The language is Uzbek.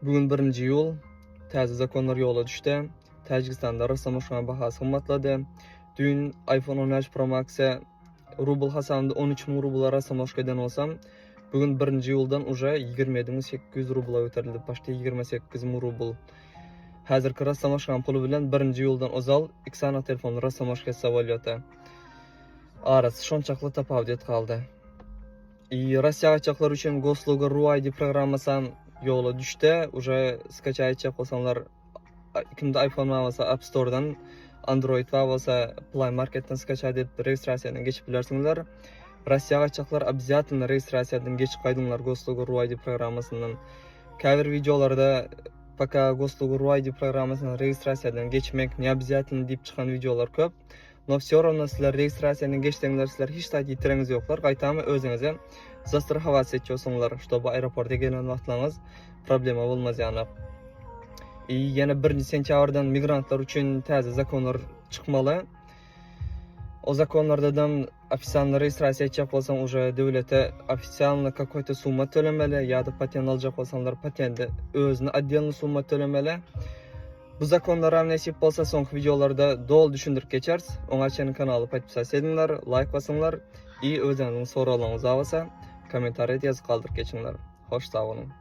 Bugün 1 iyul. Təzə zakonlar yola düşdü. Tacikistanda rəssam oşğan bahası qımmatladı. Dün iPhone 13 Pro Max'e rubl hasanında 13.000 rubl rəssam oşğadan olsam, bugün 1 iyuldan uca 27.800 rubla öterildi. Başta 28.000 rubl. Hazırkı rəssam oşğan pulu bilen 1 iyuldan ozal iksana telefonu rəssam oşğan savalyota. Arası şonçaqlı tapavdet kaldı. Rossiya qaçaqlar üçün Gosloga.ru ID programmasam yola düştü. Уже скачать olsanlar kimde iPhone varsa App Store'dan, Android varsa Play Market'ten skачать edip registrasiyadan geçip bilersiniz. Rossiya qaçaqlar обязательно registrasiyadan geçip kaydınlar Gosloga.ru ID programmasından. Cover videolarda пока Gosloga.ru ID programmasından registrasiyadan geçmek ne обязательно deyip çıkan videolar köp. Но все равно sizler registrasiyadan geçtiğinizler sizler hiç taht yitireniz yoklar. Qaytamı özünüze застраховать etçiyorsunlar, чтобы aeroporta gelen vaxtlarınız problema olmaz yani. Yana 1 sentyabrdan migrantlar üçün təzə zakonlar çıxmalı. O zakonlardan официально registrasiya etcek olsan, уже devlete официально какой-то summa tölemeli, ya da patent alacak olsanlar patenti özüne отдельно summa tölemeli. Bu zakonlara nasip olsa sonki videolarda dol düşündürüp geçeriz. Ona için kanalı подписаться edinler, like basınlar. Özünüzün sorularınız olsa kommentariya yazıp kaldırıp geçinler. Hoş sağ olun.